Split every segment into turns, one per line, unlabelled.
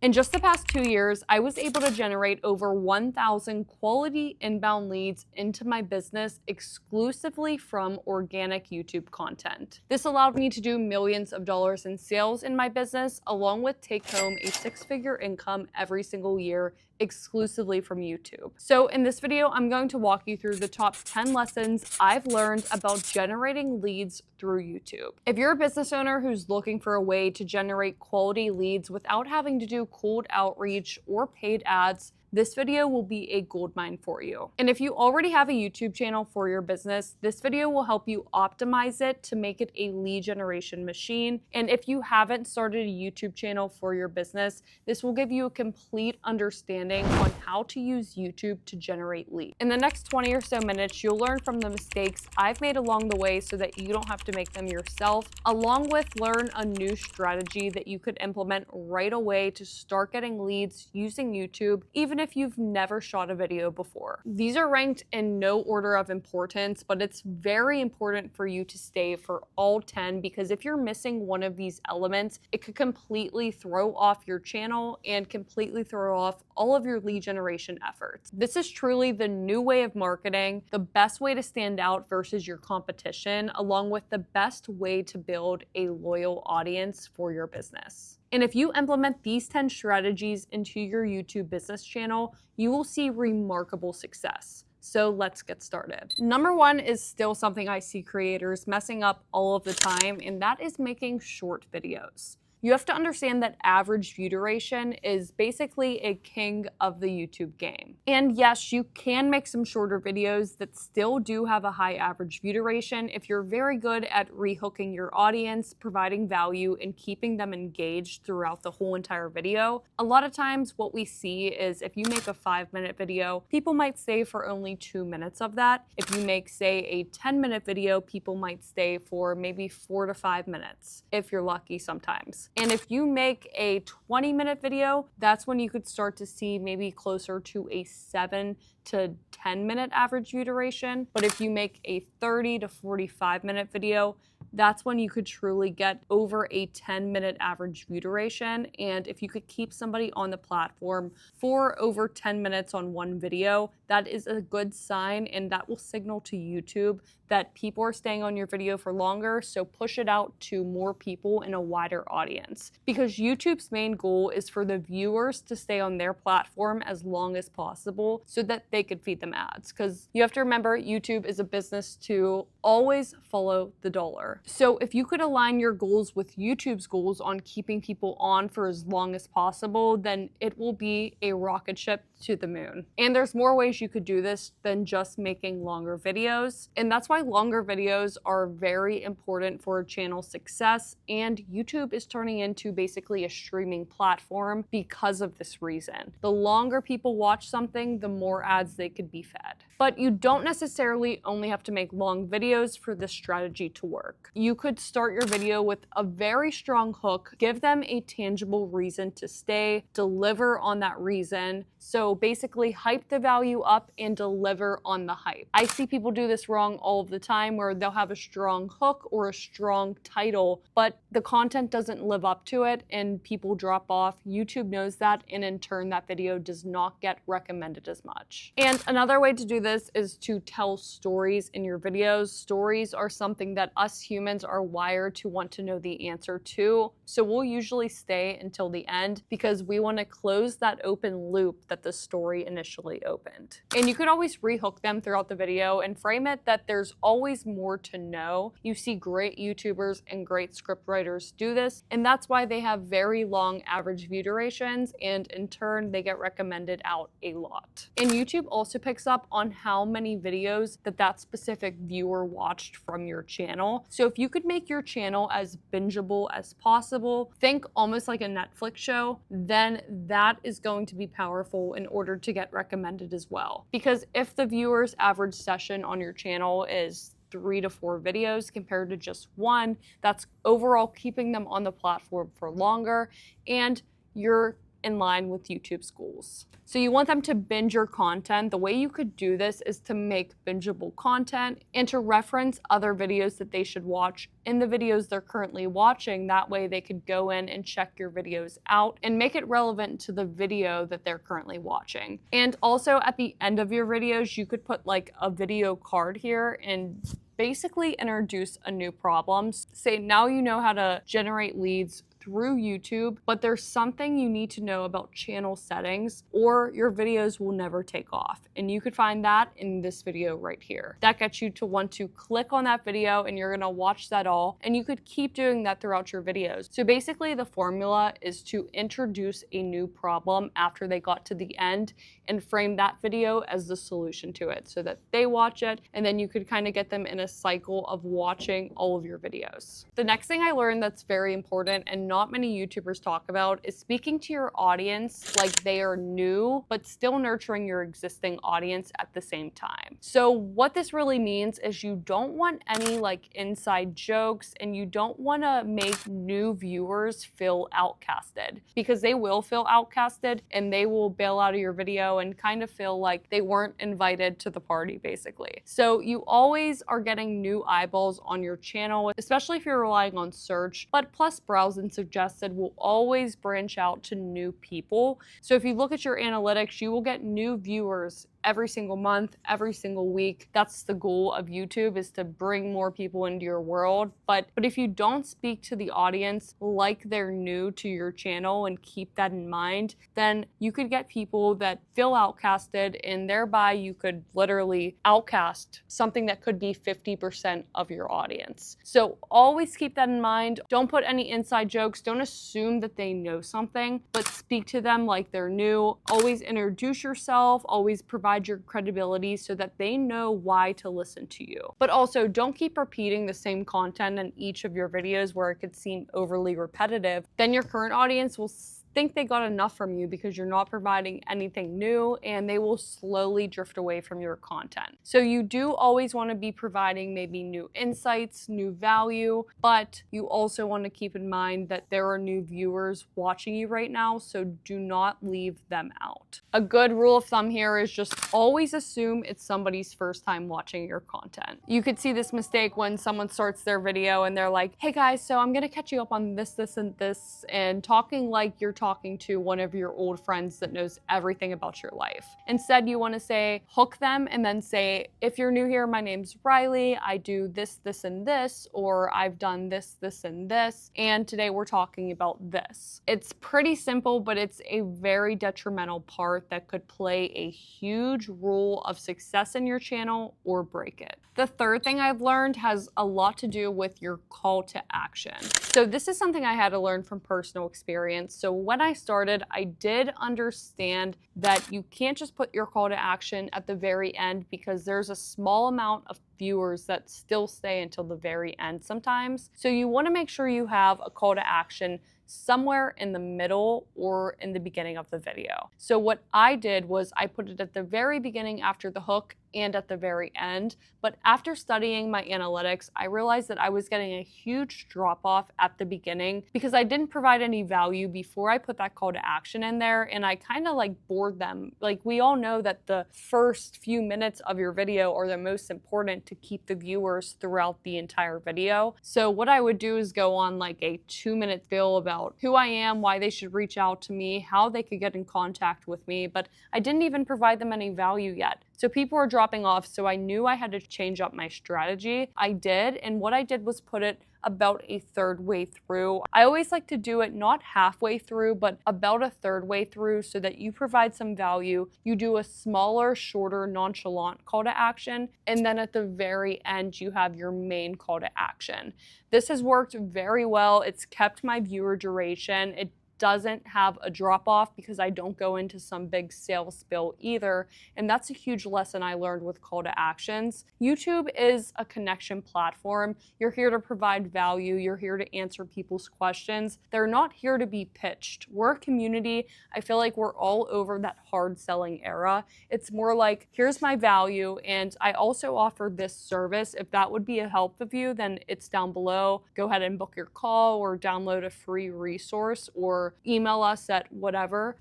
In just the past 2 years, I was able to generate over 1,000 quality inbound leads into my business exclusively from organic YouTube content. This allowed me to do millions of dollars in sales in my business, along with take home a 6-figure income every single year exclusively from YouTube. So in this video, I'm going to walk you through the top 10 lessons I've learned about generating leads through YouTube. If you're a business owner who's looking for a way to generate quality leads without having to do cold outreach or paid ads, this video will be a goldmine for you. And if you already have a YouTube channel for your business, this video will help you optimize it to make it a lead generation machine. And if you haven't started a YouTube channel for your business, this will give you a complete understanding on how to use YouTube to generate leads. In the next 20 or so minutes, you'll learn from the mistakes I've made along the way so that you don't have to make them yourself, along with learn a new strategy that you could implement right away to start getting leads using YouTube, even if you've never shot a video before. These are ranked in no order of importance, but it's very important for you to stay for all 10 because if you're missing one of these elements, it could completely throw off your channel and completely throw off all of your lead generation efforts. This is truly the new way of marketing, the best way to stand out versus your competition, along with the best way to build a loyal audience for your business. And if you implement these 10 strategies into your YouTube business channel, you will see remarkable success. So let's get started. Number 1 is still something I see creators messing up all of the time, and that is making short videos. You have to understand that average view duration is basically a king of the YouTube game. And yes, you can make some shorter videos that still do have a high average view duration if you're very good at rehooking your audience, providing value, and keeping them engaged throughout the whole entire video. A lot of times what we see is if you make a 5-minute video, people might stay for only 2 minutes of that. If you make, say, a 10-minute video, people might stay for maybe 4 to 5 minutes, if you're lucky sometimes. And if you make a 20-minute video, that's when you could start to see maybe closer to a 7 to 10-minute average view duration. But if you make a 30 to 45-minute video, that's when you could truly get over a 10-minute average view duration. And if you could keep somebody on the platform for over 10 minutes on one video, that is a good sign, and that will signal to YouTube that people are staying on your video for longer, so push it out to more people in a wider audience. Because YouTube's main goal is for the viewers to stay on their platform as long as possible so that they could feed them ads. Because you have to remember, YouTube is a business to always follow the dollar. So if you could align your goals with YouTube's goals on keeping people on for as long as possible, then it will be a rocket ship to the moon. And there's more ways you could do this than just making longer videos. And that's why longer videos are very important for a channel success. And YouTube is turning into basically a streaming platform because of this reason. The longer people watch something, the more ads they could be fed. But you don't necessarily only have to make long videos for this strategy to work. You could start your video with a very strong hook, give them a tangible reason to stay, deliver on that reason. So basically hype the value up and deliver on the hype. I see people do this wrong all of the time where they'll have a strong hook or a strong title, but the content doesn't live up to it and people drop off. YouTube knows that, and in turn that video does not get recommended as much. And another way to do this is to tell stories in your videos. Stories are something that us humans are wired to want to know the answer to. So we'll usually stay until the end because we want to close that open loop that the story initially opened. And you could always rehook them throughout the video and frame it that there's always more to know. You see great YouTubers and great scriptwriters do this, and that's why they have very long average view durations, and in turn they get recommended out a lot. And YouTube also picks up on how many videos that specific viewer watched from your channel. So if you could make your channel as bingeable as possible, think almost like a Netflix show, then that is going to be powerful in order to get recommended as well. Because if the viewer's average session on your channel is 3 to 4 videos compared to just one, that's overall keeping them on the platform for longer, and you're in line with YouTube's goals. So you want them to binge your content. The way you could do this is to make bingeable content and to reference other videos that they should watch in the videos they're currently watching. That way they could go in and check your videos out and make it relevant to the video that they're currently watching. And also at the end of your videos, you could put like a video card here and basically introduce a new problem. Say, now you know how to generate leads through YouTube, but there's something you need to know about channel settings or your videos will never take off. And you could find that in this video right here. That gets you to want to click on that video and you're gonna watch that all, and you could keep doing that throughout your videos. So basically the formula is to introduce a new problem after they got to the end and frame that video as the solution to it so that they watch it, and then you could kind of get them in a cycle of watching all of your videos. The next thing I learned that's very important and not many YouTubers talk about is speaking to your audience like they are new, but still nurturing your existing audience at the same time. So what this really means is you don't want any like inside jokes, and you don't want to make new viewers feel outcasted, because they will feel outcasted and they will bail out of your video and kind of feel like they weren't invited to the party basically. So you always are getting new eyeballs on your channel, especially if you're relying on search, but plus browse and suggested will always branch out to new people. So if you look at your analytics, you will get new viewers every single month, every single week. That's the goal of YouTube, is to bring more people into your world. But if you don't speak to the audience like they're new to your channel and keep that in mind, then you could get people that feel outcasted, and thereby you could literally outcast something that could be 50% of your audience. So always keep that in mind. Don't put any inside jokes. Don't assume that they know something, but speak to them like they're new. Always introduce yourself. Always provide your credibility so that they know why to listen to you. But also don't keep repeating the same content in each of your videos where it could seem overly repetitive. Then your current audience will think they got enough from you because you're not providing anything new, and they will slowly drift away from your content. So you do always want to be providing maybe new insights, new value, but you also want to keep in mind that there are new viewers watching you right now, so do not leave them out. A good rule of thumb here is just always assume it's somebody's first time watching your content. You could see this mistake when someone starts their video and they're like, hey guys, so I'm gonna catch you up on this, this, and this, and talking like you're talking to one of your old friends that knows everything about your life. Instead, you want to say, hook them, and then say, if you're new here, my name's Riley, I do this, this, and this, or I've done this, this, and this, and today we're talking about this. It's pretty simple, but it's a very detrimental part that could play a huge role of success in your channel or break it. The third thing I've learned has a lot to do with your call to action. So this is something I had to learn from personal experience. So when I started, I did understand that you can't just put your call to action at the very end, because there's a small amount of viewers that still stay until the very end sometimes. So you want to make sure you have a call to action somewhere in the middle or in the beginning of the video. So what I did was I put it at the very beginning after the hook and at the very end. But after studying my analytics, I realized that I was getting a huge drop off at the beginning because I didn't provide any value before I put that call to action in there, and I kind of like bored them. Like, we all know that the first few minutes of your video are the most important to keep the viewers throughout the entire video. So what I would do is go on like a 2-minute spiel about who I am, why they should reach out to me, how they could get in contact with me, but I didn't even provide them any value yet. So people were dropping off, so I knew I had to change up my strategy. I did, and what I did was put it about a third way through. I always like to do it not halfway through, but about a third way through, so that you provide some value. You do a smaller, shorter, nonchalant call to action, and then at the very end, you have your main call to action. This has worked very well. It's kept my viewer duration. It doesn't have a drop off because I don't go into some big sales spill either. And that's a huge lesson I learned with call to actions. YouTube is a connection platform. You're here to provide value. You're here to answer people's questions. They're not here to be pitched. We're a community. I feel like we're all over that hard selling era. It's more like, here's my value, and I also offer this service. If that would be a help of you, then it's down below. Go ahead and book your call or download a free resource, or or email us at whatever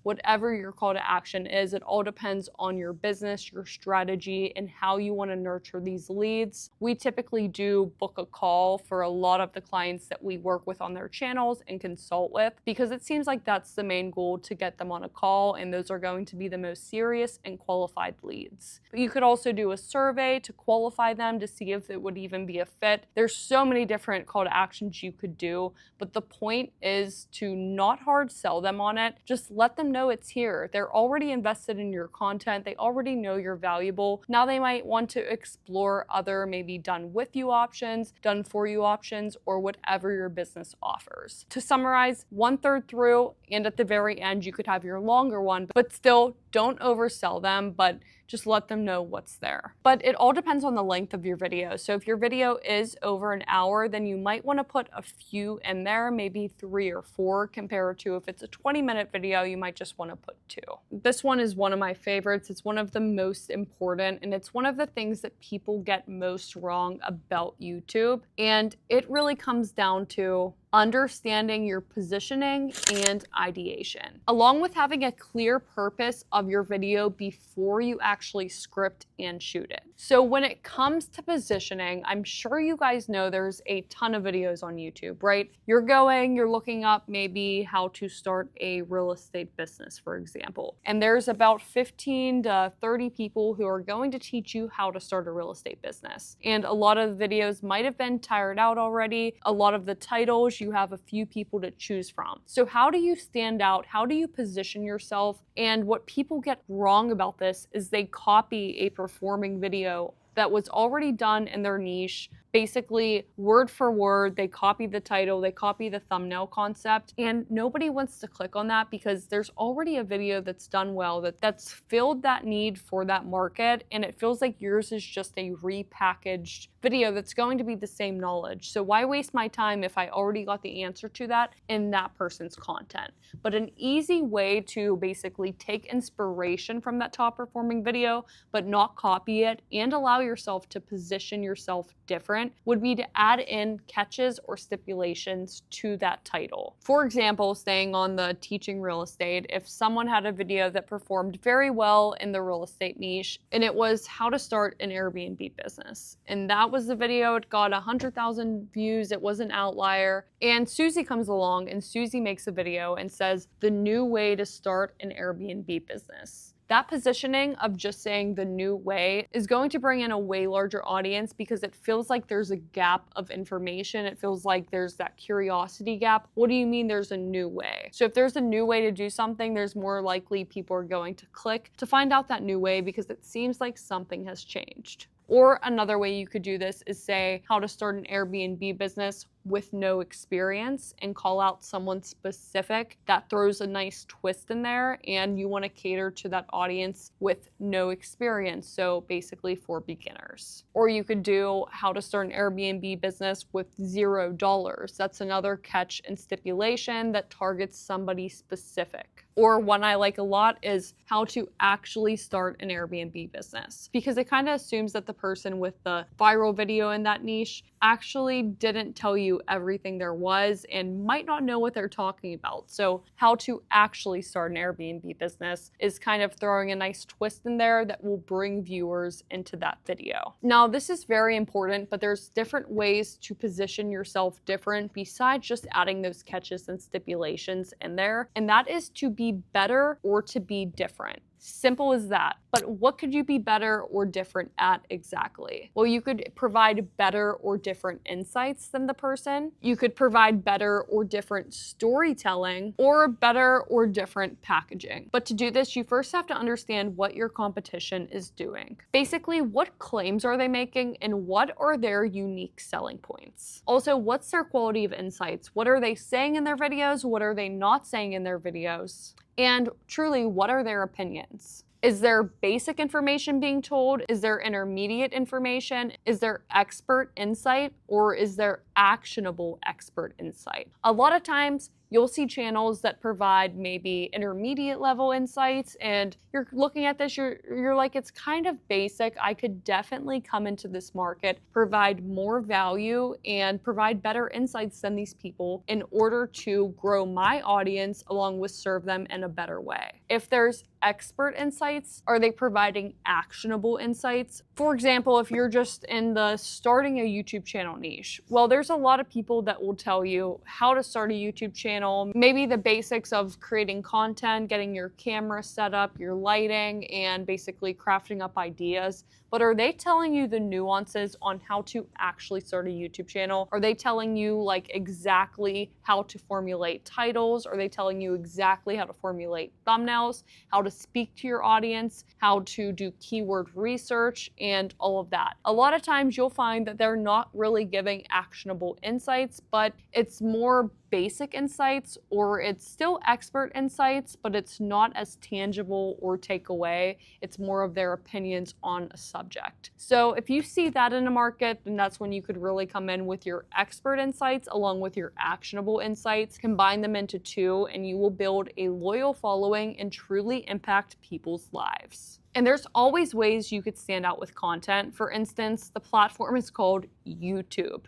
your call to action is. It all depends on your business, your strategy, and how you want to nurture these leads. We typically do book a call for a lot of the clients that we work with on their channels and consult with, because it seems like that's the main goal, to get them on a call, and those are going to be the most serious and qualified leads. But you could also do a survey to qualify them to see if it would even be a fit. There's so many different call to actions you could do, but the point is to not hard sell them on it. Just let them know it's here. They're already invested in your content. They already know you're valuable. Now they might want to explore other maybe done with you options, done for you options, or whatever your business offers. To summarize, 1/3 through, and at the very end, you could have your longer one, but still don't oversell them, but just let them know what's there. But it all depends on the length of your video. So if your video is over an hour, then you might want to put a few in there, maybe 3 or 4, compared to if it's a 20-minute video, you might just want to put 2. This one is one of my favorites. It's one of the most important, and it's one of the things that people get most wrong about YouTube. And it really comes down to understanding your positioning and ideation, along with having a clear purpose of your video before you actually script and shoot it. So when it comes to positioning, I'm sure you guys know there's a ton of videos on YouTube, right? You're looking up maybe how to start a real estate business, for example. And there's about 15 to 30 people who are going to teach you how to start a real estate business. And a lot of the videos might have been tired out already. A lot of the titles, you have a few people to choose from. So how do you stand out? How do you position yourself? And what people get wrong about this is they copy a performing video that was already done in their niche. Basically, word for word, they copy the title, they copy the thumbnail concept, and nobody wants to click on that because there's already a video that's done well, that's filled that need for that market, and it feels like yours is just a repackaged video that's going to be the same knowledge. So why waste my time if I already got the answer to that in that person's content? But an easy way to basically take inspiration from that top performing video, but not copy it, and allow yourself to position yourself different, would be to add in catches or stipulations to that title. For example, staying on the teaching real estate, if someone had a video that performed very well in the real estate niche, and it was how to start an Airbnb business, and that was the video, it got 100,000 views, it was an outlier, and Susie comes along and Susie makes a video and says, the new way to start an Airbnb business. That positioning of just saying the new way is going to bring in a way larger audience because it feels like there's a gap of information. It feels like there's that curiosity gap. What do you mean there's a new way? So if there's a new way to do something, there's more likely people are going to click to find out that new way because it seems like something has changed. Or another way you could do this is say how to start an Airbnb business with no experience and call out someone specific that throws a nice twist in there, and you want to cater to that audience with no experience, so basically for beginners. Or you could do how to start an Airbnb business with $0. That's another catch and stipulation that targets somebody specific. Or one I like a lot is how to actually start an Airbnb business, because it kind of assumes that the person with the viral video in that niche actually didn't tell you everything there was and might not know what they're talking about. So how to actually start an Airbnb business is kind of throwing a nice twist in there that will bring viewers into that video. Now, this is very important, but there's different ways to position yourself different besides just adding those catches and stipulations in there, and that is to be better or to be different. Simple as that. But what could you be better or different at exactly? Well, you could provide better or different insights than the person. You could provide better or different storytelling, or better or different packaging. But to do this, you first have to understand what your competition is doing. Basically, what claims are they making and what are their unique selling points? Also, what's their quality of insights? What are they saying in their videos? What are they not saying in their videos? And truly, what are their opinions? Is there basic information being told? Is there intermediate information? Is there expert insight? Or is there actionable expert insight? A lot of times, You'll see channels that provide maybe intermediate level insights, and you're looking at this, you're like, it's kind of basic. I could definitely come into this market, provide more value, and provide better insights than these people in order to grow my audience along with serve them in a better way. If there's expert insights, are they providing actionable insights? For example, if you're just in the starting a YouTube channel niche, well, there's a lot of people that will tell you how to start a YouTube channel, maybe the basics of creating content, getting your camera set up, your lighting, and basically crafting up ideas. But are they telling you the nuances on how to actually start a YouTube channel? Are they telling you like exactly how to formulate titles? Are they telling you exactly how to formulate thumbnails, how to speak to your audience, how to do keyword research, and all of that? A lot of times you'll find that they're not really giving actionable insights, but it's more basic insights, or it's still expert insights, but it's not as tangible or takeaway. It's more of their opinions on a subject. So if you see that in a market, then that's when you could really come in with your expert insights along with your actionable insights, combine them into two, and you will build a loyal following and truly impact people's lives. And there's always ways you could stand out with content. For instance, the platform is called YouTube.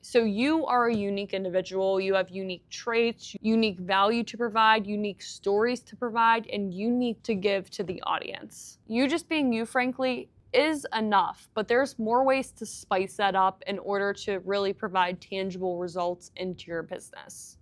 So you are a unique individual, you have unique traits, unique value to provide, unique stories to provide, and unique to give to the audience. You just being you, frankly, is enough, but there's more ways to spice that up in order to really provide tangible results into your business.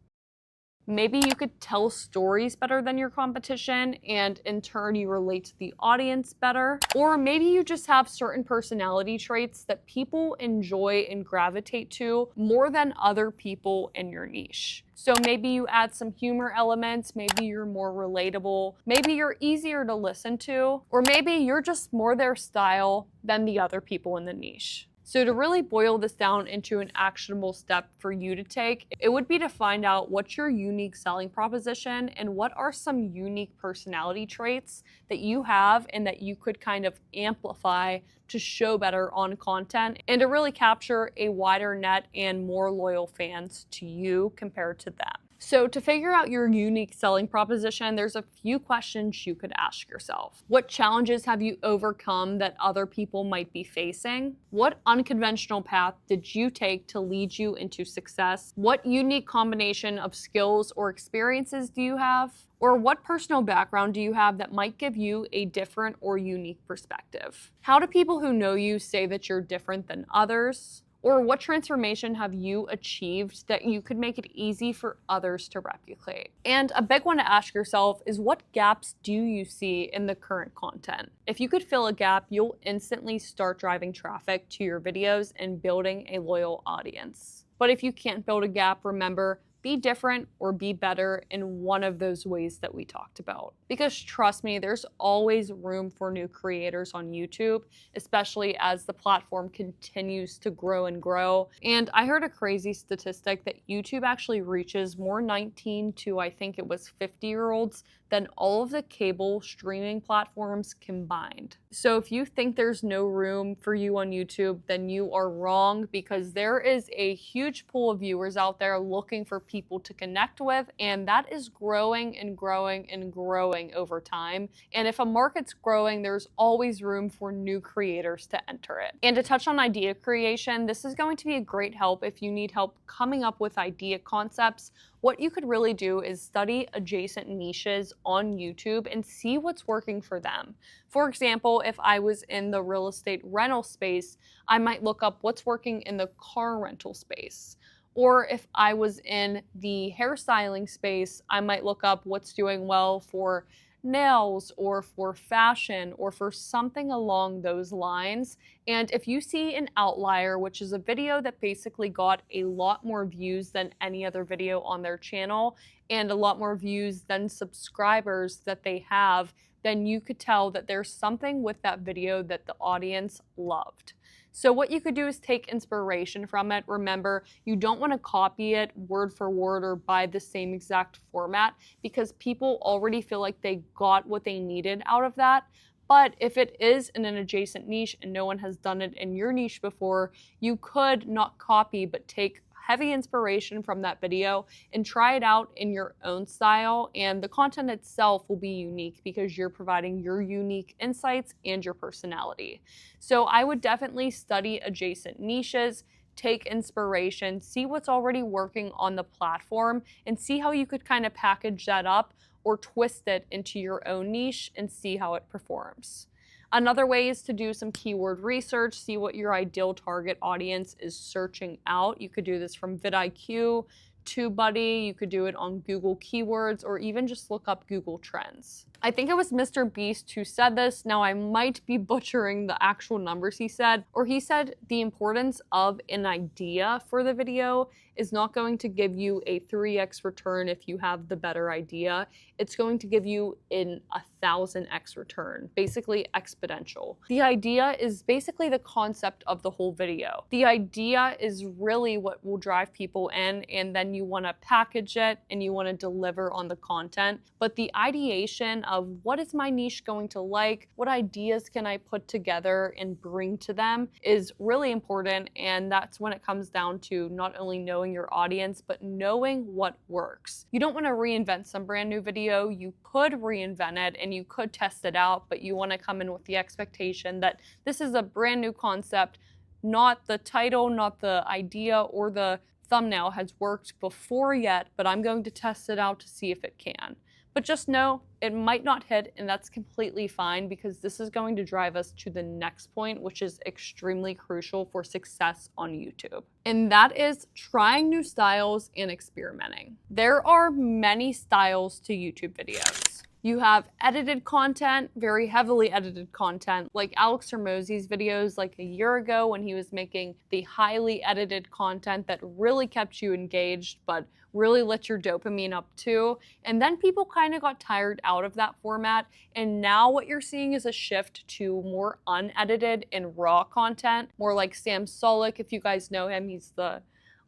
Maybe you could tell stories better than your competition, and in turn you relate to the audience better. Or maybe you just have certain personality traits that people enjoy and gravitate to more than other people in your niche. So maybe you add some humor elements, maybe you're more relatable, maybe you're easier to listen to, or maybe you're just more their style than the other people in the niche. So to really boil this down into an actionable step for you to take, it would be to find out what's your unique selling proposition and what are some unique personality traits that you have and that you could kind of amplify to show better on content and to really capture a wider net and more loyal fans to you compared to them. So to figure out your unique selling proposition, there's a few questions you could ask yourself. What challenges have you overcome that other people might be facing? What unconventional path did you take to lead you into success? What unique combination of skills or experiences do you have? Or what personal background do you have that might give you a different or unique perspective? How do people who know you say that you're different than others? Or what transformation have you achieved that you could make it easy for others to replicate? And a big one to ask yourself is, what gaps do you see in the current content? If you could fill a gap, you'll instantly start driving traffic to your videos and building a loyal audience. But if you can't build a gap, remember, be different or be better in one of those ways that we talked about. Because trust me, there's always room for new creators on YouTube, especially as the platform continues to grow and grow. And I heard a crazy statistic that YouTube actually reaches more 19 to, I think it was 50-year-olds than all of the cable streaming platforms combined. So if you think there's no room for you on YouTube, then you are wrong, because there is a huge pool of viewers out there looking for people to connect with, and that is growing and growing and growing over time. And if a market's growing, there's always room for new creators to enter it. And to touch on idea creation, this is going to be a great help if you need help coming up with idea concepts. What you could really do is study adjacent niches on YouTube and see what's working for them. For example, if I was in the real estate rental space, I might look up what's working in the car rental space. Or if I was in the hairstyling space, I might look up what's doing well for nails or for fashion or for something along those lines. And if you see an outlier, which is a video that basically got a lot more views than any other video on their channel and a lot more views than subscribers that they have, then you could tell that there's something with that video that the audience loved. So what you could do is take inspiration from it. Remember, you don't want to copy it word for word or by the same exact format, because people already feel like they got what they needed out of that. But if it is in an adjacent niche and no one has done it in your niche before, you could not copy but take heavy inspiration from that video and try it out in your own style. And the content itself will be unique because you're providing your unique insights and your personality. So I would definitely study adjacent niches, take inspiration, see what's already working on the platform, and see how you could kind of package that up or twist it into your own niche and see how it performs. Another way is to do some keyword research, see what your ideal target audience is searching out. You could do this from vidIQ, TubeBuddy, you could do it on Google Keywords, or even just look up Google Trends. I think it was Mr. Beast who said this. Now I might be butchering the actual numbers he said, or he said the importance of an idea for the video is not going to give you a 3x return if you have the better idea. It's going to give you a 1000x return, basically exponential. The idea is basically the concept of the whole video. The idea is really what will drive people in, and then you want to package it and you want to deliver on the content. But the ideation of what is my niche going to like, what ideas can I put together and bring to them is really important. And that's when it comes down to not only knowing your audience, but knowing what works. You don't want to reinvent some brand new video. You could reinvent it and you could test it out, but you want to come in with the expectation that this is a brand new concept, not the title, not the idea or the thumbnail has worked before yet, but I'm going to test it out to see if it can. But just know it might not hit, and that's completely fine because this is going to drive us to the next point, which is extremely crucial for success on YouTube. And that is trying new styles and experimenting. There are many styles to YouTube videos. You have edited content, very heavily edited content, like Alex Hormozi's videos like a year ago when he was making the highly edited content that really kept you engaged, but really lit your dopamine up too. And then people kind of got tired out of that format. And now what you're seeing is a shift to more unedited and raw content, more like Sam Solik, if you guys know him, he's the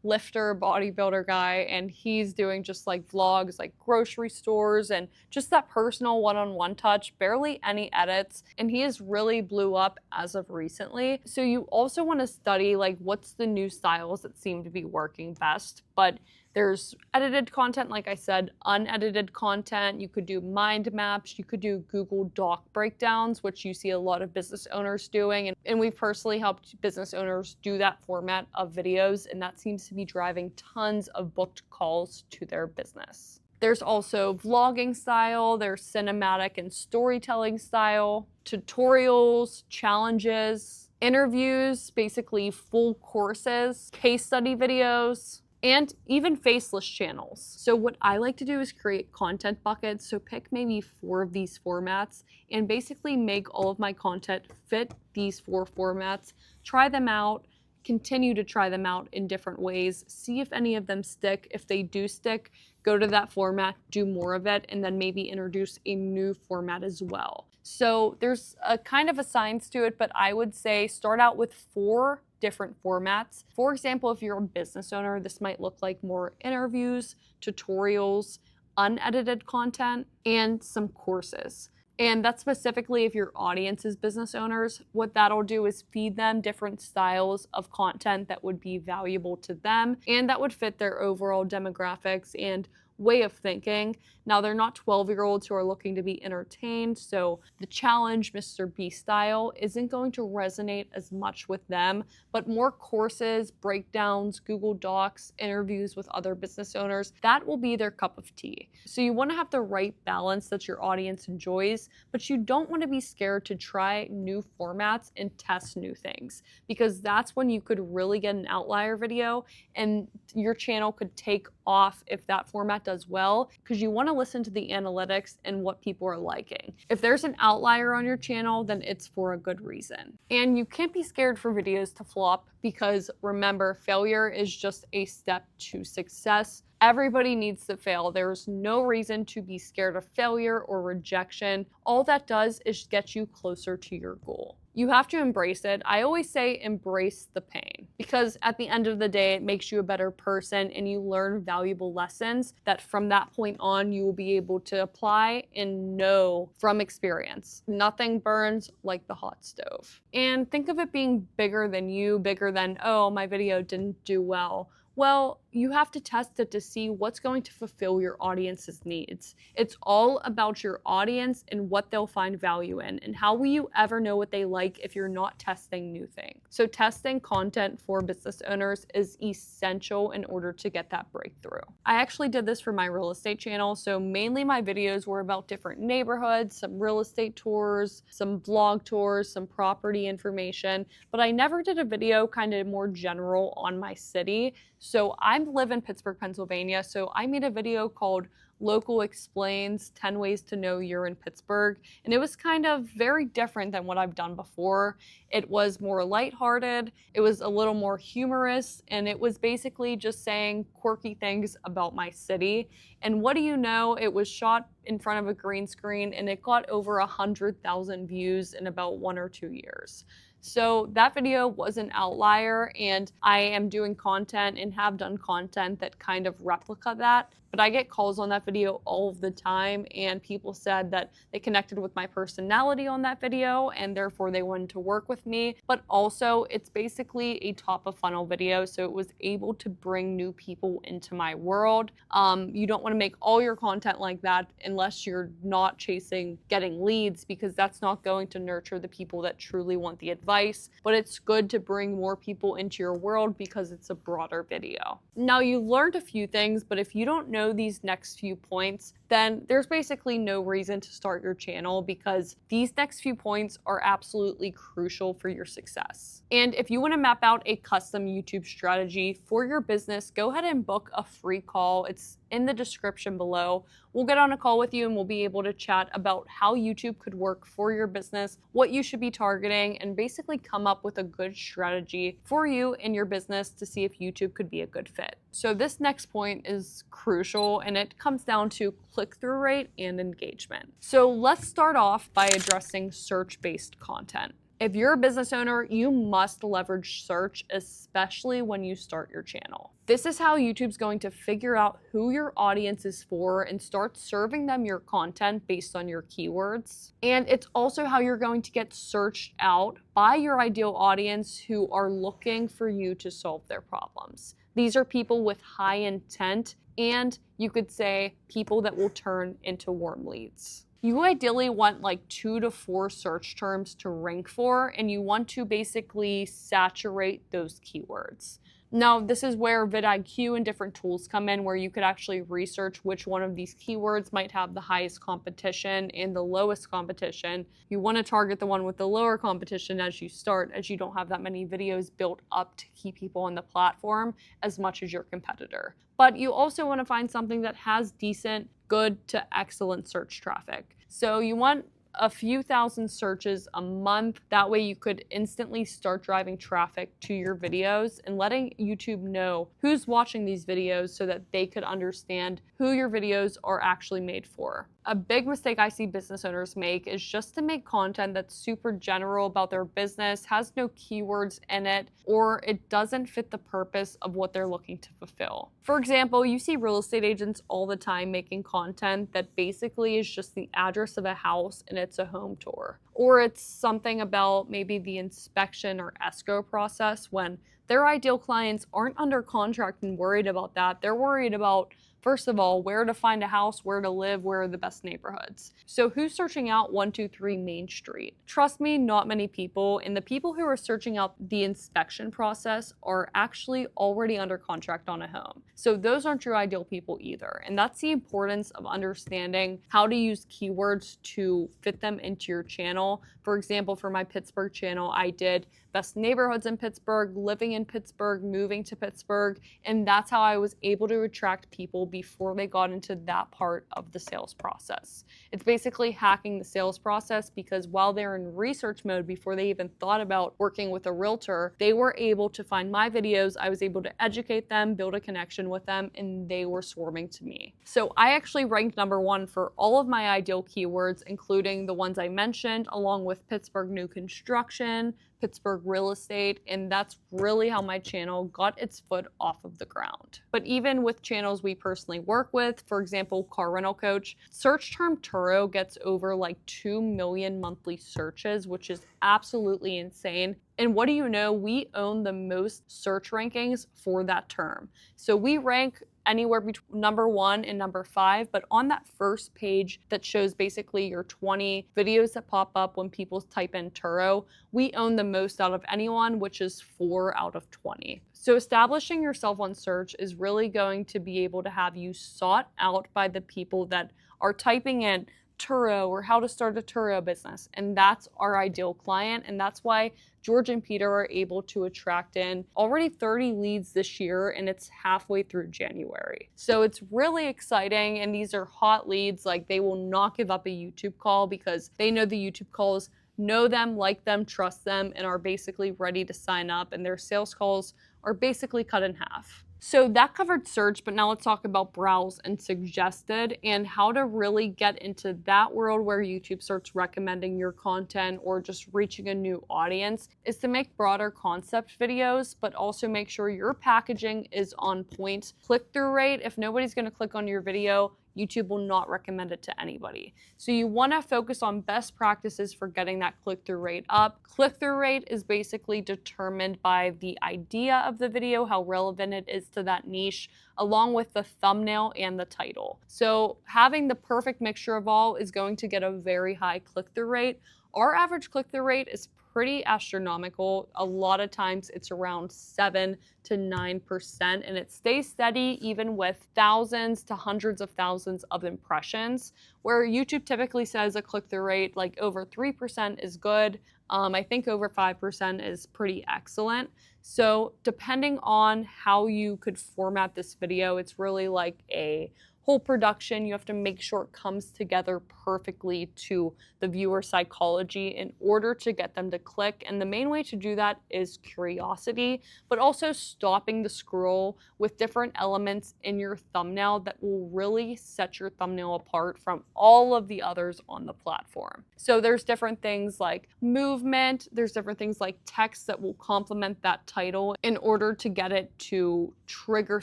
lifter bodybuilder guy, and he's doing just like vlogs like grocery stores and just that personal one-on-one touch, barely any edits, and he has really blew up as of recently. So you also want to study like what's the new styles that seem to be working best. But there's edited content, like I said, unedited content. You could do mind maps. You could do Google Doc breakdowns, which you see a lot of business owners doing. And we've personally helped business owners do that format of videos, and that seems to be driving tons of booked calls to their business. There's also vlogging style, there's cinematic and storytelling style, tutorials, challenges, interviews, basically full courses, case study videos, and even faceless channels. So what I like to do is create content buckets. So pick maybe 4 of these formats and basically make all of my content fit these 4 formats, try them out, continue to try them out in different ways, see if any of them stick. If they do stick, go to that format, do more of it, and then maybe introduce a new format as well. So there's a kind of a science to it, but I would say start out with 4 different formats. For example, if you're a business owner, this might look like more interviews, tutorials, unedited content, and some courses. And that's specifically if your audience is business owners. What that'll do is feed them different styles of content that would be valuable to them and that would fit their overall demographics and way of thinking. Now, they're not 12-year-olds who are looking to be entertained, so the challenge, Mr. Beast style, isn't going to resonate as much with them, but more courses, breakdowns, Google Docs, interviews with other business owners, that will be their cup of tea. So you want to have the right balance that your audience enjoys, but you don't want to be scared to try new formats and test new things, because that's when you could really get an outlier video and your channel could take off if that format does well, because you want to listen to the analytics and what people are liking. If there's an outlier on your channel, then it's for a good reason. And you can't be scared for videos to flop, because remember, failure is just a step to success. Everybody needs to fail. There's no reason to be scared of failure or rejection. All that does is get you closer to your goal. You have to embrace it. I always say embrace the pain, because at the end of the day, it makes you a better person and you learn valuable lessons that from that point on, you will be able to apply and know from experience. Nothing burns like the hot stove. And think of it being bigger than you, bigger than, oh, my video didn't do well. Well, you have to test it to see what's going to fulfill your audience's needs. It's all about your audience and what they'll find value in. And how will you ever know what they like if you're not testing new things? So testing content for business owners is essential in order to get that breakthrough. I actually did this for my real estate channel. So mainly my videos were about different neighborhoods, some real estate tours, some vlog tours, some property information, but I never did a video kind of more general on my city. So I live in Pittsburgh, Pennsylvania, so I made a video called Local Explains 10 Ways to Know You're in Pittsburgh, and it was kind of very different than what I've done before. It was more lighthearted, it was a little more humorous, and it was basically just saying quirky things about my city. And what do you know, it was shot in front of a green screen, and it got over 100,000 views in about 1 or 2 years. So that video was an outlier, and I am doing content and have done content that kind of replica that. But I get calls on that video all of the time, and people said that they connected with my personality on that video and therefore they wanted to work with me. But also it's basically a top of funnel video, so it was able to bring new people into my world. You don't want to make all your content like that unless you're not chasing getting leads, because that's not going to nurture the people that truly want the advice. But it's good to bring more people into your world because it's a broader video. Now, you learned a few things, but if you don't know these next few points, then there's basically no reason to start your channel, because these next few points are absolutely crucial for your success. And if you want to map out a custom YouTube strategy for your business, go ahead and book a free call. It's in the description below. We'll get on a call with you and we'll be able to chat about how YouTube could work for your business, what you should be targeting, and basically come up with a good strategy for you and your business to see if YouTube could be a good fit. So this next point is crucial, and it comes down to click-through rate and engagement. So let's start off by addressing search-based content. If you're a business owner, you must leverage search, especially when you start your channel. This is how YouTube's going to figure out who your audience is for and start serving them your content based on your keywords. And it's also how you're going to get searched out by your ideal audience who are looking for you to solve their problems. These are people with high intent, and you could say people that will turn into warm leads. You ideally want like 2 to 4 search terms to rank for, and you want to basically saturate those keywords. Now, this is where vidIQ and different tools come in, where you could actually research which one of these keywords might have the highest competition and the lowest competition. You want to target the one with the lower competition as you start, as you don't have that many videos built up to keep people on the platform as much as your competitor. But you also want to find something that has decent, good to excellent search traffic. So you want a few thousand searches a month. That way you could instantly start driving traffic to your videos and letting YouTube know who's watching these videos so that they could understand who your videos are actually made for. A big mistake I see business owners make is just to make content that's super general about their business, has no keywords in it, or it doesn't fit the purpose of what they're looking to fulfill. For example, you see real estate agents all the time making content that basically is just the address of a house and it's a home tour. Or it's something about maybe the inspection or escrow process, when their ideal clients aren't under contract and worried about that. They're worried about, first of all, where to find a house, where to live, where are the best neighborhoods. So who's searching out 123 Main Street? Trust me, not many people. And the people who are searching out the inspection process are actually already under contract on a home. So those aren't your ideal people either. And that's the importance of understanding how to use keywords to fit them into your channel. For example, for my Pittsburgh channel, I did best neighborhoods in Pittsburgh, living in Pittsburgh, moving to Pittsburgh, and that's how I was able to attract people before they got into that part of the sales process. It's basically hacking the sales process, because while they're in research mode before they even thought about working with a realtor, they were able to find my videos, I was able to educate them, build a connection with them, and they were swarming to me. So I actually ranked #1 for all of my ideal keywords, including the ones I mentioned, along with Pittsburgh new construction, Pittsburgh real estate, and that's really how my channel got its foot off of the ground. But even with channels we personally work with, for example, Car Rental Coach, search term Turo gets over like 2 million monthly searches, which is absolutely insane. And what do you know? We own the most search rankings for that term. So we rank anywhere between number 1 and number 5, but on that first page that shows basically your 20 videos that pop up when people type in Turo, we own the most out of anyone, which is 4 out of 20. So establishing yourself on search is really going to be able to have you sought out by the people that are typing in Turo or how to start a Turo business. And that's our ideal client. And that's why George and Peter are able to attract in already 30 leads this year, and it's halfway through January. So it's really exciting. And these are hot leads. Like, they will not give up a YouTube call because they know the YouTube calls know them, like them, trust them, and are basically ready to sign up. And their sales calls are basically cut in half. So that covered search, but now let's talk about browse and suggested and how to really get into that world where YouTube starts recommending your content or just reaching a new audience is to make broader concept videos, but also make sure your packaging is on point. Click-through rate, if nobody's going to click on your video, YouTube will not recommend it to anybody. So you want to focus on best practices for getting that click-through rate up. Click-through rate is basically determined by the idea of the video, how relevant it is to that niche, along with the thumbnail and the title. So having the perfect mixture of all is going to get a very high click-through rate. Our average click-through rate is pretty astronomical. A lot of times it's around 7 to 9%, and it stays steady even with thousands to hundreds of thousands of impressions, where YouTube typically says a click-through rate like over 3% is good. I think over 5% is pretty excellent. So depending on how you could format this video, it's really like a whole production. You have to make sure it comes together perfectly to the viewer psychology in order to get them to click. And the main way to do that is curiosity, but also stopping the scroll with different elements in your thumbnail that will really set your thumbnail apart from all of the others on the platform. So there's different things like movement, there's different things like text that will complement that title in order to get it to trigger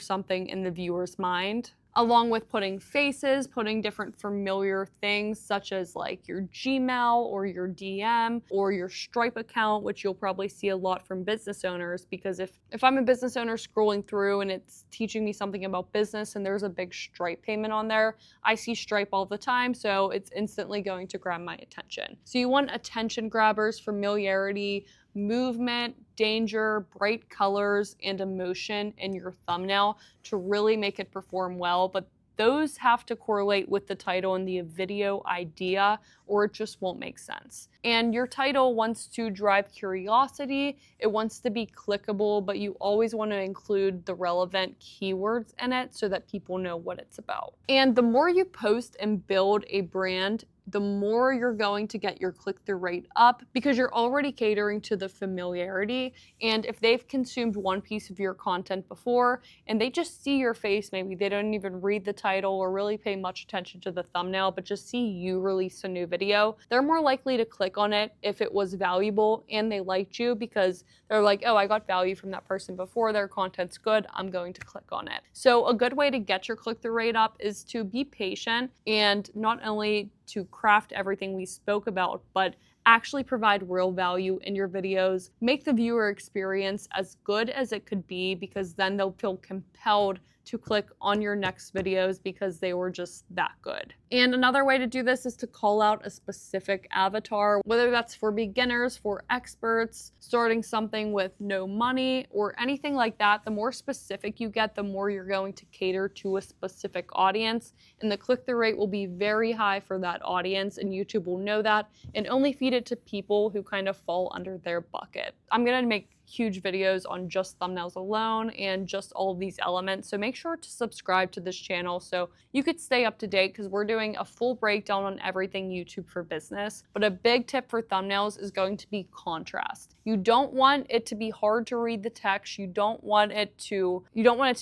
something in the viewer's mind, along with putting faces, putting different familiar things such as like your Gmail or your DM or your Stripe account, which you'll probably see a lot from business owners, because if I'm a business owner scrolling through and it's teaching me something about business and there's a big Stripe payment on there, I see Stripe all the time, so it's instantly going to grab my attention. So you want attention grabbers, familiarity, movement, danger, bright colors, and emotion in your thumbnail to really make it perform well. But those have to correlate with the title and the video idea, or it just won't make sense. And your title wants to drive curiosity, it wants to be clickable, but you always want to include the relevant keywords in it so that people know what it's about. And the more you post and build a brand, the more you're going to get your click-through rate up, because you're already catering to the familiarity. And if they've consumed one piece of your content before and they just see your face, maybe they don't even read the title or really pay much attention to the thumbnail, but just see you release a new video, they're more likely to click on it if it was valuable and they liked you, because they're like, oh, I got value from that person before, their content's good, I'm going to click on it. So a good way to get your click-through rate up is to be patient and not only to craft everything we spoke about, but actually provide real value in your videos. Make the viewer experience as good as it could be, because then they'll feel compelled to click on your next videos because they were just that good. And another way to do this is to call out a specific avatar, whether that's for beginners, for experts, starting something with no money, or anything like that. The more specific you get, the more you're going to cater to a specific audience, and the click-through rate will be very high for that audience, and YouTube will know that and only feed it to people who kind of fall under their bucket. I'm gonna make huge videos on just thumbnails alone and just all of these elements, so make sure to subscribe to this channel so you could stay up to date, because we're doing a full breakdown on everything YouTube for business. But a big tip for thumbnails is going to be contrast. You don't want it to be hard to read the text. You don't want it to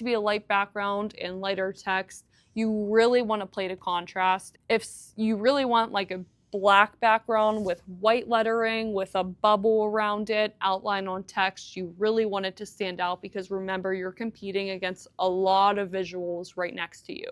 be a light background and lighter text. You really want to play to contrast. If you really want like a black background with white lettering with a bubble around it, outline on text. You really want it to stand out because remember, you're competing against a lot of visuals right next to you.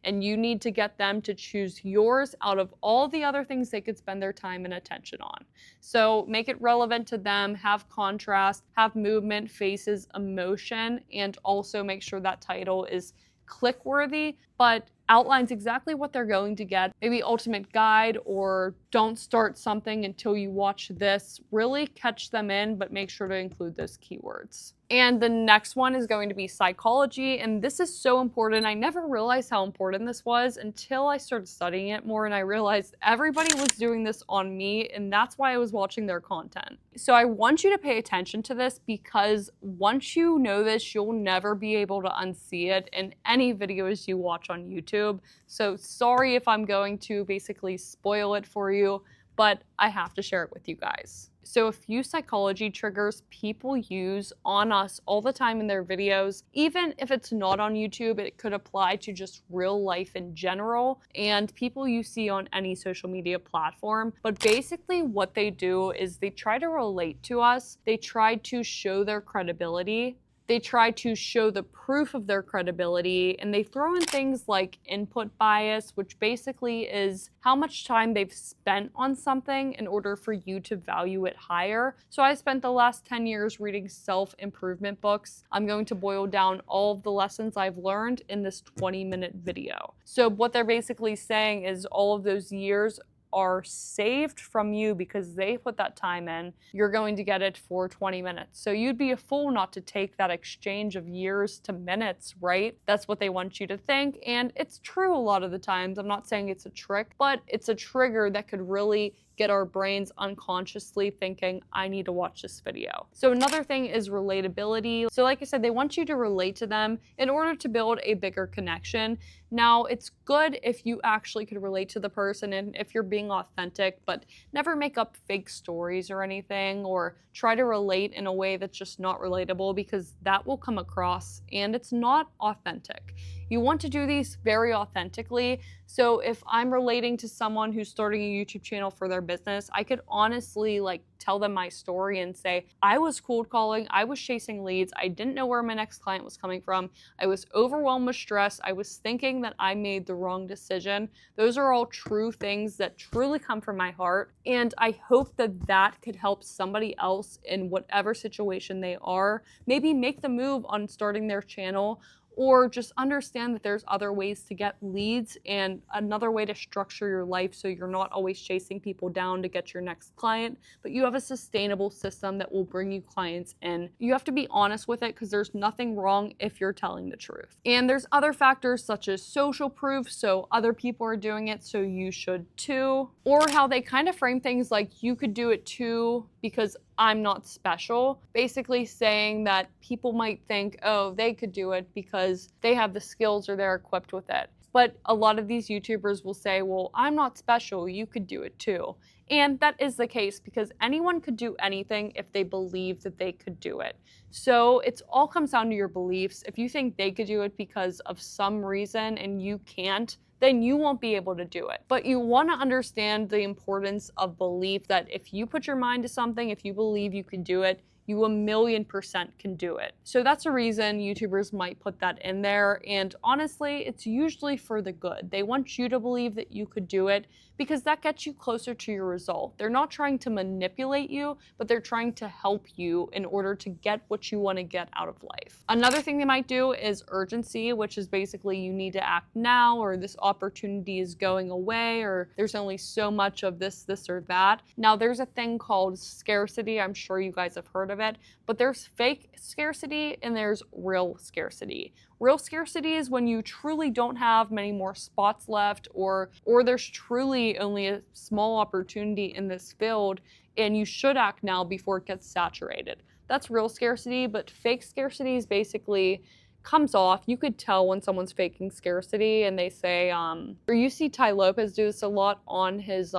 And you need to get them to choose yours out of all the other things they could spend their time and attention on. So make it relevant to them, have contrast, have movement, faces, emotion, and also make sure that title is click-worthy, but outlines exactly what they're going to get. Maybe ultimate guide or don't start something until you watch this. Really catch them in, but make sure to include those keywords. And the next one is going to be psychology, and this is so important. I never realized how important this was until I started studying it more, and I realized everybody was doing this on me, and that's why I was watching their content. So I want you to pay attention to this because once you know this, you'll never be able to unsee it in any videos you watch on YouTube. So sorry if I'm going to basically spoil it for you, but I have to share it with you guys. So a few psychology triggers people use on us all the time in their videos, even if it's not on YouTube, it could apply to just real life in general and people you see on any social media platform. But basically what they do is they try to relate to us. They try to show their credibility. They try to show the proof of their credibility, and they throw in things like input bias, which basically is how much time they've spent on something in order for you to value it higher. So I spent the last 10 years reading self-improvement books. I'm going to boil down all of the lessons I've learned in this 20-minute video. So what they're basically saying is all of those years are saved from you because they put that time in. You're going to get it for 20 minutes. So you'd be a fool not to take that exchange of years to minutes, right? That's what they want you to think. And it's true a lot of the times. I'm not saying it's a trick, but it's a trigger that could really get our brains unconsciously thinking, I need to watch this video. So another thing is relatability. So like I said, they want you to relate to them in order to build a bigger connection. Now, it's good if you actually could relate to the person and if you're being authentic, but never make up fake stories or anything, or try to relate in a way that's just not relatable because that will come across and it's not authentic. You want to do these very authentically. So if I'm relating to someone who's starting a YouTube channel for their business, I could honestly tell them my story and say, I was cold calling, I was chasing leads, I didn't know where my next client was coming from, I was overwhelmed with stress, I was thinking that I made the wrong decision. Those are all true things that truly come from my heart, and I hope that that could help somebody else in whatever situation they are, maybe make the move on starting their channel, or just understand that there's other ways to get leads and another way to structure your life so you're not always chasing people down to get your next client, but you have a sustainable system that will bring you clients in. You have to be honest with it because there's nothing wrong if you're telling the truth. And there's other factors such as social proof, so other people are doing it, so you should too. Or how they kind of frame things like you could do it too because I'm not special, basically saying that people might think, oh, they could do it because they have the skills or they're equipped with it. But a lot of these YouTubers will say, well, I'm not special, you could do it too. And that is the case because anyone could do anything if they believe that they could do it. So it all comes down to your beliefs. If you think they could do it because of some reason and you can't, then you won't be able to do it. But you want to understand the importance of belief, that if you put your mind to something, if you believe you can do it, you 1,000,000% can do it. So that's a reason YouTubers might put that in there. And honestly, it's usually for the good. They want you to believe that you could do it because that gets you closer to your result. They're not trying to manipulate you, but they're trying to help you in order to get what you want to get out of life. Another thing they might do is urgency, which is basically you need to act now, or this opportunity is going away, or there's only so much of this or that. Now there's a thing called scarcity. I'm sure you guys have heard of it, but there's fake scarcity and there's real scarcity. Real scarcity is when you truly don't have many more spots left, or there's truly only a small opportunity in this field and you should act now before it gets saturated. That's real scarcity, but fake scarcity is basically comes off. You could tell when someone's faking scarcity, and they say, or you see Ty Lopez do this a lot on his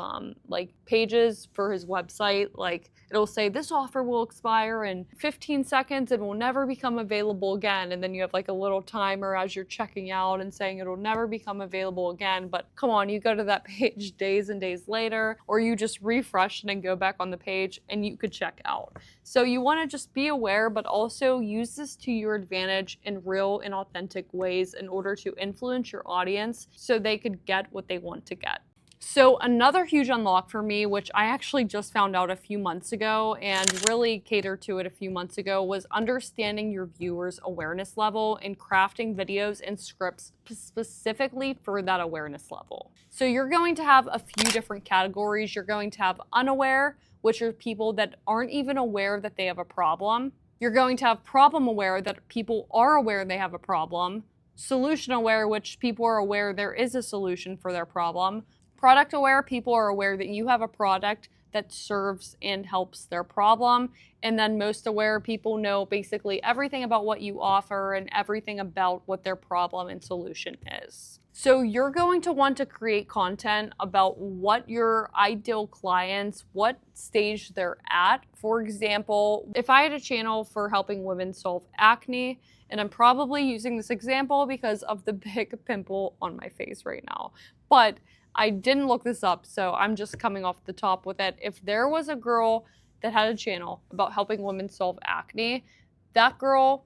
like pages for his website. Like it'll say this offer will expire in 15 seconds and will never become available again. And then you have like a little timer as you're checking out and saying it'll never become available again. But come on, you go to that page days and days later, or you just refresh and then go back on the page and you could check out. So you want to just be aware, but also use this to your advantage in real and authentic ways in order to influence your audience so they could get what they want to get. So another huge unlock for me, which I actually just found out a few months ago and really catered to it a few months ago, was understanding your viewers' awareness level and crafting videos and scripts specifically for that awareness level. So you're going to have a few different categories. You're going to have unaware, which are people that aren't even aware that they have a problem. You're going to have problem aware, that people are aware they have a problem. Solution aware, which people are aware there is a solution for their problem. Product aware, people are aware that you have a product that serves and helps their problem. And then most aware, people know basically everything about what you offer and everything about what their problem and solution is. So you're going to want to create content about what your ideal clients, what stage they're at. For example, if I had a channel for helping women solve acne, and I'm probably using this example because of the big pimple on my face right now, but I didn't look this up, so I'm just coming off the top with it. If there was a girl that had a channel about helping women solve acne, that girl,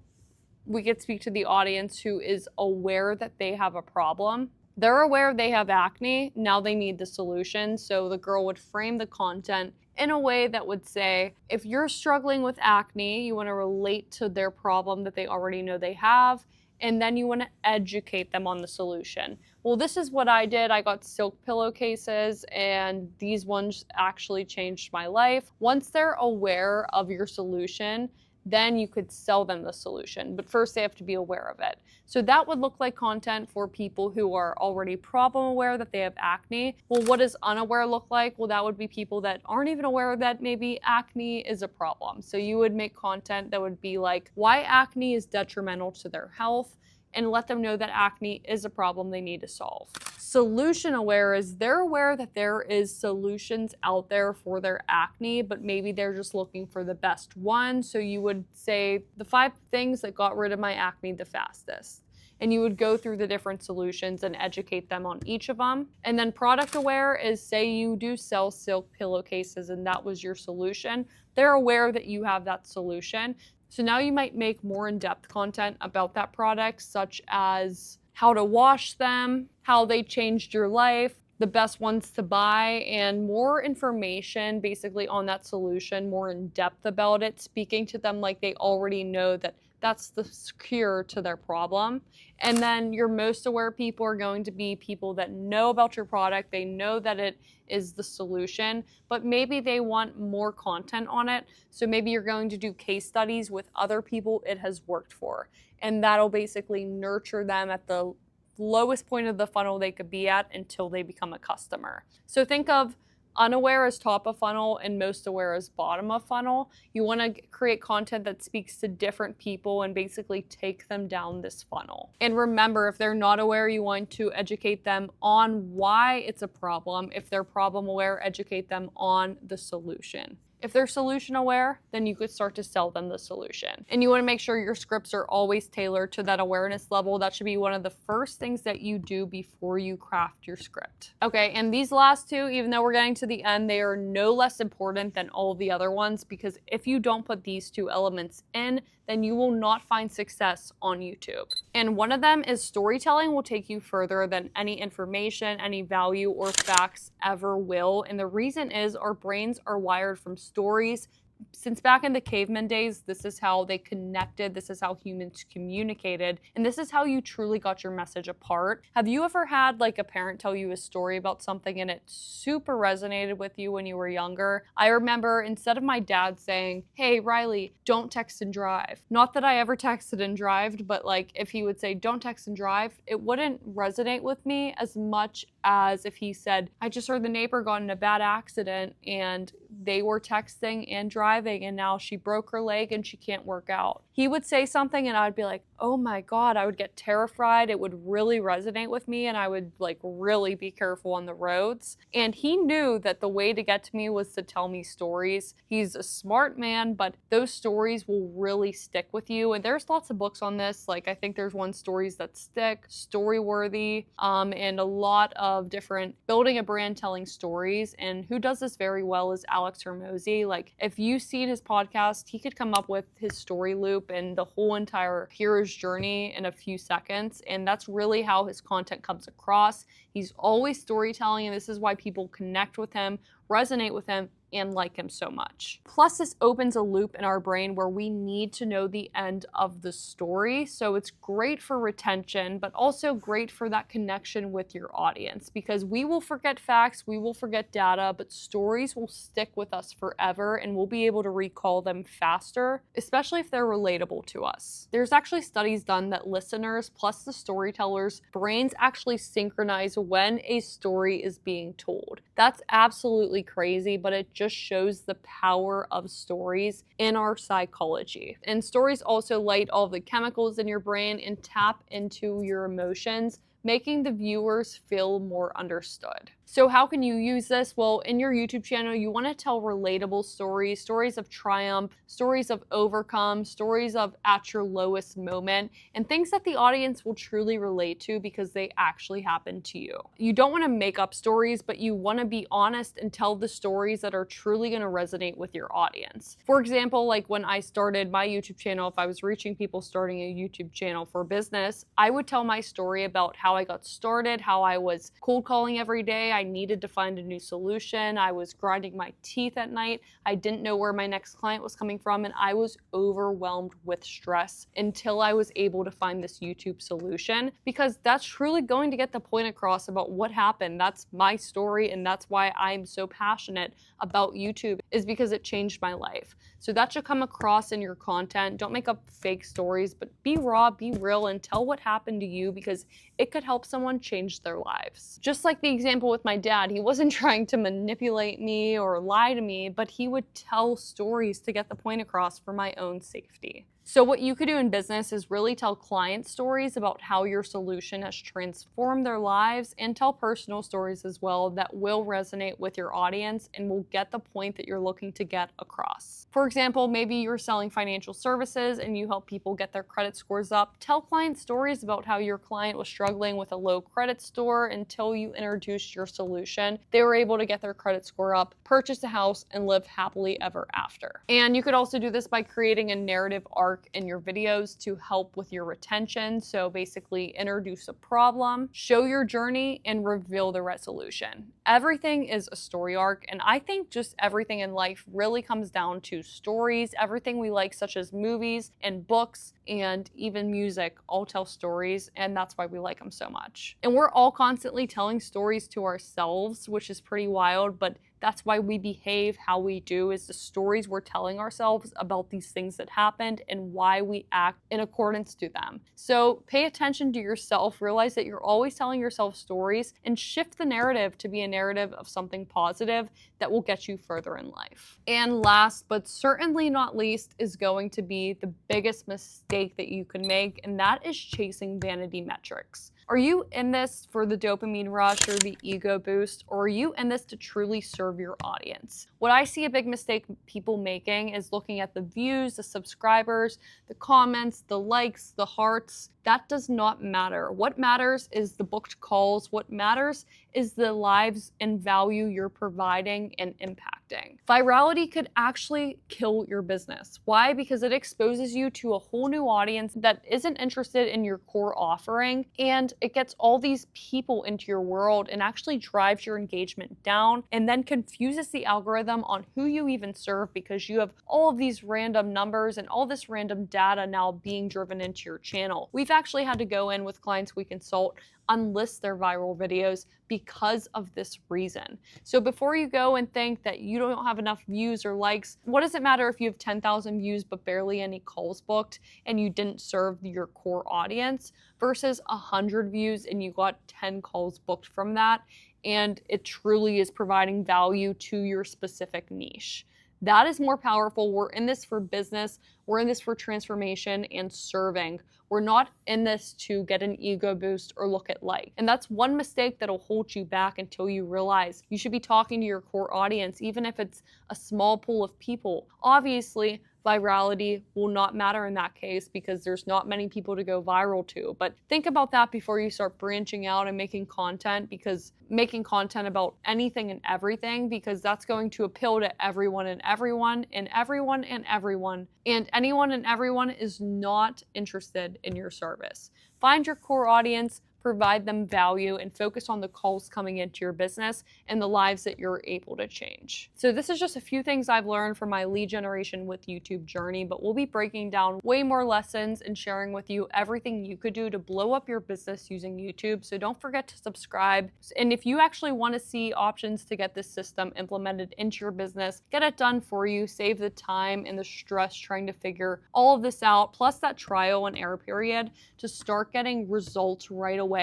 we could speak to the audience who is aware that they have a problem. They're aware they have acne, now they need the solution. So the girl would frame the content in a way that would say, if you're struggling with acne, you want to relate to their problem that they already know they have, and then you want to educate them on the solution. Well, this is what I did. I got silk pillowcases, and these ones actually changed my life. Once they're aware of your solution, then you could sell them the solution. But first they have to be aware of it. So that would look like content for people who are already problem aware that they have acne. Well, what does unaware look like? Well, that would be people that aren't even aware that maybe acne is a problem. So you would make content that would be like why acne is detrimental to their health, and let them know that acne is a problem they need to solve. Solution aware is they're aware that there is solutions out there for their acne, but maybe they're just looking for the best one. So you would say the 5 things that got rid of my acne the fastest. And you would go through the different solutions and educate them on each of them. And then product aware is, say you do sell silk pillowcases and that was your solution. They're aware that you have that solution. So now you might make more in-depth content about that product, such as how to wash them, how they changed your life, the best ones to buy, and more information basically on that solution, more in depth about it, speaking to them like they already know that that's the cure to their problem. And then your most aware people are going to be people that know about your product. They know that it is the solution, but maybe they want more content on it. So maybe you're going to do case studies with other people it has worked for. And that'll basically nurture them at the lowest point of the funnel they could be at until they become a customer. So think of unaware as top of funnel and most aware as bottom of funnel. You want to create content that speaks to different people and basically take them down this funnel. And remember, if they're not aware, you want to educate them on why it's a problem. If they're problem aware, educate them on the solution. If they're solution aware, then you could start to sell them the solution. And you want to make sure your scripts are always tailored to that awareness level. That should be one of the first things that you do before you craft your script. Okay, and these last 2, even though we're getting to the end, they are no less important than all of the other ones, because if you don't put these 2 elements in, then you will not find success on YouTube. And one of them is storytelling will take you further than any information, any value, or facts ever will. And the reason is our brains are wired from stories. Since back in the caveman days, this is how they connected, this is how humans communicated, and this is how you truly got your message apart. Have you ever had like a parent tell you a story about something and it super resonated with you when you were younger? I remember instead of my dad saying, "Hey Riley, don't text and drive." Not that I ever texted and drived, but like if he would say, "Don't text and drive," it wouldn't resonate with me as much as if he said, "I just heard the neighbor got in a bad accident and they were texting and driving and now she broke her leg and she can't work out. He would say something and I'd be like, oh my God, I would get terrified. It would really resonate with me and I would like really be careful on the roads. And he knew that the way to get to me was to tell me stories. He's a smart man, but those stories will really stick with you. And there's lots of books on this. Like I think there's one, Stories That Stick, Storyworthy, and a lot of different building a brand, telling stories. And who does this very well is Alex Hormozy. Like if you've seen his podcast, he could come up with his story loop and the whole entire hero's journey in a few seconds. And that's really how his content comes across. He's always storytelling, and this is why people connect with him, resonate with him, and like him so much. Plus, this opens a loop in our brain where we need to know the end of the story. So it's great for retention, but also great for that connection with your audience, because we will forget facts, we will forget data, but stories will stick with us forever and we'll be able to recall them faster, especially if they're relatable to us. There's actually studies done that listeners plus the storytellers' brains actually synchronize when a story is being told. That's absolutely crazy, but it just shows the power of stories in our psychology. And stories also light all the chemicals in your brain and tap into your emotions, making the viewers feel more understood. So how can you use this? Well, in your YouTube channel, you want to tell relatable stories, stories of triumph, stories of overcome, stories of at your lowest moment, and things that the audience will truly relate to because they actually happen to you. You don't want to make up stories, but you want to be honest and tell the stories that are truly going to resonate with your audience. For example, like when I started my YouTube channel, if I was reaching people starting a YouTube channel for business, I would tell my story about how I got started, how I was cold calling every day. I needed to find a new solution. I was grinding my teeth at night. I didn't know where my next client was coming from, and I was overwhelmed with stress until I was able to find this YouTube solution, because that's truly going to get the point across about what happened. That's my story, and that's why I'm so passionate about YouTube, is because it changed my life. So that should come across in your content. Don't make up fake stories, but be raw, be real, and tell what happened to you, because it could help someone change their lives. Just like the example with my dad, he wasn't trying to manipulate me or lie to me, but he would tell stories to get the point across for my own safety. So what you could do in business is really tell client stories about how your solution has transformed their lives, and tell personal stories as well that will resonate with your audience and will get the point that you're looking to get across. For example, maybe you're selling financial services and you help people get their credit scores up. Tell client stories about how your client was struggling with a low credit score until you introduced your solution. They were able to get their credit score up, purchase a house, and live happily ever after. And you could also do this by creating a narrative arc in your videos to help with your retention. So basically introduce a problem, show your journey, and reveal the resolution. Everything is a story arc, and I think just everything in life really comes down to stories. Everything we like, such as movies and books and even music, all tell stories, and that's why we like them so much. And we're all constantly telling stories to ourselves, which is pretty wild, but that's why we behave how we do, is the stories we're telling ourselves about these things that happened and why we act in accordance to them. So pay attention to yourself, realize that you're always telling yourself stories, and shift the narrative to be a narrative of something positive that will get you further in life. And last, but certainly not least, is going to be the biggest mistake that you can make, and that is chasing vanity metrics. Are you in this for the dopamine rush or the ego boost, or are you in this to truly serve your audience? What I see a big mistake people making is looking at the views, the subscribers, the comments, the likes, the hearts. That does not matter. What matters is the booked calls. What matters is the lives and value you're providing and impacting. Virality could actually kill your business. Why? Because it exposes you to a whole new audience that isn't interested in your core offering, and it gets all these people into your world and actually drives your engagement down, and then confuses the algorithm on who you even serve, because you have all of these random numbers and all this random data now being driven into your channel. We've actually had to go in with clients we consult, unlist their viral videos because of this reason. So before you go and think that you don't have enough views or likes, what does it matter if you have 10,000 views but barely any calls booked and you didn't serve your core audience, versus 100 views and you got 10 calls booked from that and it truly is providing value to your specific niche. That is more powerful. We're in this for business. We're in this for transformation and serving. We're not in this to get an ego boost or look at like. And that's one mistake that'll hold you back until you realize you should be talking to your core audience, even if it's a small pool of people. Obviously, virality will not matter in that case because there's not many people to go viral to. But think about that before you start branching out and making content, because making content about anything and everything, because that's going to appeal to everyone and everyone and everyone and everyone. And anyone and everyone is not interested in your service. Find your core audience, provide them value, and focus on the calls coming into your business and the lives that you're able to change. So this is just a few things I've learned from my lead generation with YouTube journey, but we'll be breaking down way more lessons and sharing with you everything you could do to blow up your business using YouTube. So don't forget to subscribe. And if you actually want to see options to get this system implemented into your business, get it done for you, save the time and the stress trying to figure all of this out, plus that trial and error period to start getting results right away,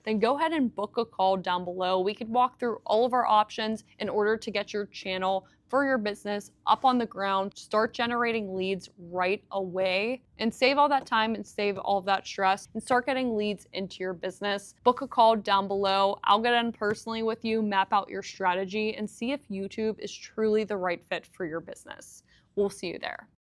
then go ahead and book a call down below. We could walk through all of our options in order to get your channel for your business up on the ground, start generating leads right away, and save all that time and save all of that stress and start getting leads into your business. Book a call down below. I'll get in personally with you, map out your strategy, and see if YouTube is truly the right fit for your business. We'll see you there.